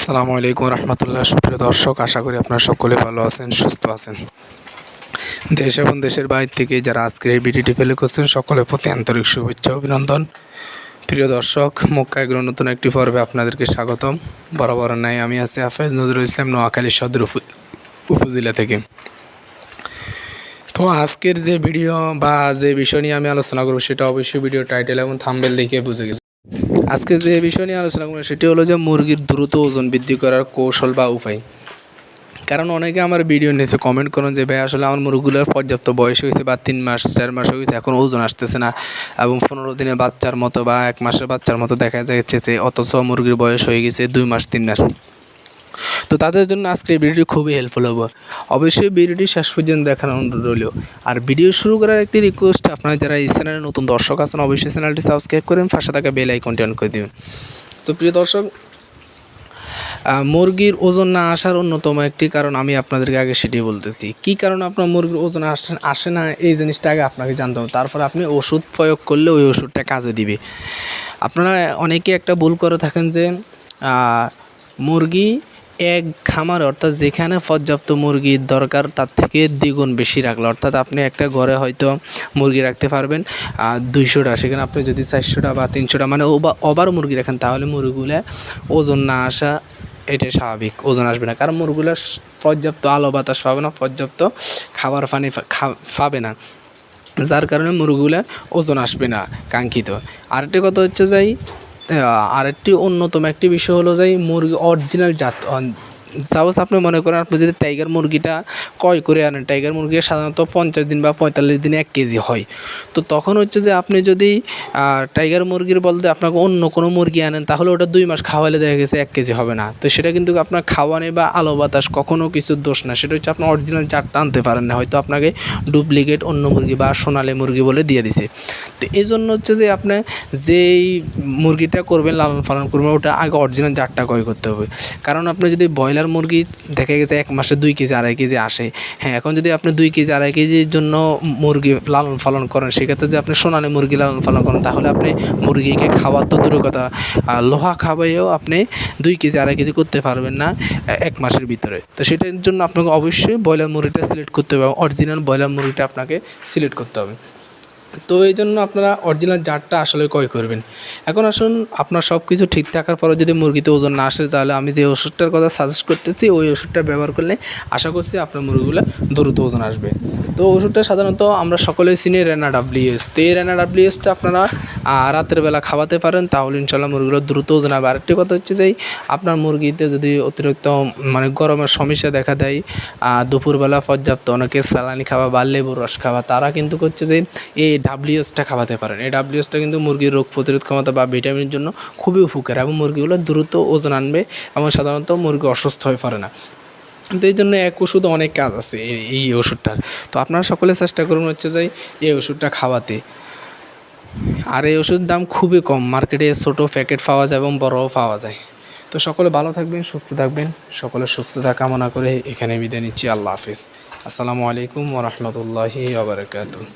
আসসালামু আলাইকুম রহমতুল্লাহ। সুপ্রিয় দর্শক, আশা করি আপনারা সকলে ভালো আছেন, সুস্থ আছেন। দেশ এবং দেশের বাইরে থেকে যারা আজকের এই ভিডিওটি প্লে করছেন সকলের প্রতি আন্তরিক শুভেচ্ছা অভিনন্দন। প্রিয় দর্শক, মক্কা এগ্রোর নতুন একটি পর্বে আপনাদেরকে স্বাগতম। বরাবর নাই আমি আছি হাফেজ নজরুল ইসলাম, নোয়াখালী সদর উপজেলা থেকে। তো আজকের যে ভিডিও বা যে বিষয় নিয়ে আমি আলোচনা করব সেটা অবশ্যই ভিডিও টাইটেল এবং থাম্বনেল দেখে বুঝে গেছি। আজকে যে বিষয় নিয়ে আলোচনা করব সেটি হলো যে মুরগির দ্রুত ওজন বৃদ্ধি করার কৌশল বা উপায়। কারণ অনেকে আমার ভিডিও নিচে কমেন্ট করেন যে ভাই আসলে আমার মুরগিগুলোর পর্যাপ্ত বয়স হয়েছে বা 3 মাস 4 মাস হয়েছে, এখন ওজন আসতেছে না, এবং 15 দিনের বাচ্চার মতো বা 1 মাসের বাচ্চার মতো দেখা যাচ্ছে যে, অথচ মুরগির বয়স হয়ে গেছে 2 মাস 3 মাস। তো তাদের জন্য আজকে এই ভিডিওটি খুবই হেল্পফুল হবে। অবশ্যই ভিডিওটি শেষ পর্যন্ত দেখার অনুরোধ রইল। আর ভিডিও শুরু করার একটি রিকোয়েস্ট, আপনারা যারা এই চ্যানেলে নতুন দর্শক আছেন অবশ্যই চ্যানেলটি সাবস্ক্রাইব করেন, পাশে থাকা বেল আইকনটি অন করে দেবেন। তো প্রিয় দর্শক, মুরগির ওজন না আসার অন্যতম একটি কারণ আমি আপনাদেরকে আগে সেটি বলতেছি। কী কারণ আপনার মুরগির ওজন আসে না, এই জিনিসটা আগে আপনাকে জানতে হবে। তারপর আপনি ওষুধ প্রয়োগ করলে ওই ওষুধটা কাজে দিবে। আপনারা অনেকে একটা ভুল করে থাকেন যে মুরগি এক খামার, অর্থাৎ যেখানে পর্যাপ্ত মুরগির দরকার তার থেকে দ্বিগুণ বেশি রাখলো, অর্থাৎ আপনি একটা ঘরে হয়তো মুরগি রাখতে পারবেন 200টা, সেখানে আপনি যদি 400টা বা 300টা মানে ওভার মুরগি রাখেন, তাহলে মুরগিগুলো ওজন না আসা এটাই স্বাভাবিক, ওজন আসবে না। কারণ মুরগিগুলো পর্যাপ্ত আলো বাতাস পাবে না, পর্যাপ্ত খাবার পানি পাবে না, যার কারণে মুরগিগুলো ওজন আসবে না কাঙ্ক্ষিত। আরেকটি কথা হচ্ছে যাই, আরেকটি অন্যতম একটি বিষয় হলো যাই মুরগি অরিজিনাল জাত। সাপোজ আপনি মনে করেন আপনি যদি টাইগার মুরগিটা ক্রয় করে আনেন, টাইগার মুরগি সাধারণত 50 দিন বা 45 দিনে 1 কেজি হয়। তো তখন হচ্ছে যে আপনি যদি টাইগার মুরগির বলতে আপনাকে অন্য কোনো মুরগি আনেন, তাহলে ওটা 2 মাস খাওয়ালে দেখা গেছে 1 কেজি হবে না। তো সেটা কিন্তু আপনার খাওয়ানে বা আলো বাতাস কখনও কিছু দোষ না, সেটা হচ্ছে আপনার অরিজিনাল জাতটা আনতে পারেন না, হয়তো আপনাকে ডুপ্লিকেট অন্য মুরগি বা সোনালী মুরগি বলে দিয়ে দিছে। তো এই জন্য হচ্ছে যে আপনি যেই মুরগিটা করবেন, লালন পালন করবেন, ওটা আগে অরিজিনাল জাতটা ক্রয় করতে হবে। কারণ আপনি যদি ব্রয়লার মুরগি দেখা গেছে 1 মাসে 2 কেজি 2.5 কেজি আসে, হ্যাঁ, এখন যদি আপনি 2 কেজি 2.5 কেজির জন্য মুরগি লালন পালন করেন, সেক্ষেত্রে যদি আপনি সোনালী মুরগি লালন পালন করেন, তাহলে আপনি মুরগিকে খাওয়ার তো দূরের কথা, লোহা খাওয়াইও আপনি 2 কেজি 2.5 কেজি করতে পারবেন না 1 মাসের ভিতরে। তো সেটার জন্য আপনাকে অবশ্যই ব্রয়লার মুরগিটা সিলেক্ট করতে হবে, অরিজিনাল ব্রয়লার মুরগিটা আপনাকে সিলেক্ট করতে হবে। তো এই জন্য আপনারা অরিজিনাল জাতটা আসলে ক্রয় করবেন। এখন আসুন, আপনার সব কিছু ঠিক থাকার পরে যদি মুরগিতে ওজন না আসে, তাহলে আমি যে ওষুধটার কথা সাজেস্ট করতেছি ওই ওষুধটা ব্যবহার করলে আশা করছি আপনার মুরগিগুলো দ্রুত ওজন আসবে। তো ওষুধটা সাধারণত আমরা সকলেই চিনি রেনা ডাব্লিউএস। তো এই রেনা ডাব্লিউএসটা আপনারা রাতের বেলা খাওয়াতে পারেন, তাহলে ইনশাল্লাহ মুরগিগুলো দ্রুত ওজন হবে। আরেকটি কথা হচ্ছে যে আপনার মুরগিতে যদি অতিরিক্ত মানে গরমের সমস্যা দেখা দেয়, দুপুরবেলা পর্যাপ্ত অনেকে স্যালাইন খাওয়া বা লেবুর রস খাওয়া, তারা কিন্তু হচ্ছে যে এই ডাব্লিউএসটা খাওয়াতে পারেন। এই ডাব্লিউএসটা কিন্তু মুরগির রোগ প্রতিরোধ ক্ষমতা বা ভিটামিনের জন্য খুবই উপকার, এবং মুরগিগুলো দ্রুত ওজন আনবে এবং সাধারণত মুরগি অসুস্থ হয়ে পড়ে না। তো এই জন্য এক ওষুধ অনেক কাজ আছে এই ওষুধটার। তো আপনারা সকলে চেষ্টা করুন হচ্ছে যে এই ওষুধটা খাওয়াতে। আর এই ওষুধের দাম খুবই কম, মার্কেটে ছোটো প্যাকেট পাওয়া যায় এবং বড়ও পাওয়া যায়। তো সকলে ভালো থাকবেন, সুস্থ থাকবেন। সকলের সুস্থতা কামনা করে এখানে বিদায় নিচ্ছি। আল্লাহ হাফিজ। আসসালামু আলাইকুম ওয়া রাহমাতুল্লাহি ওয়া বারাকাতুহু।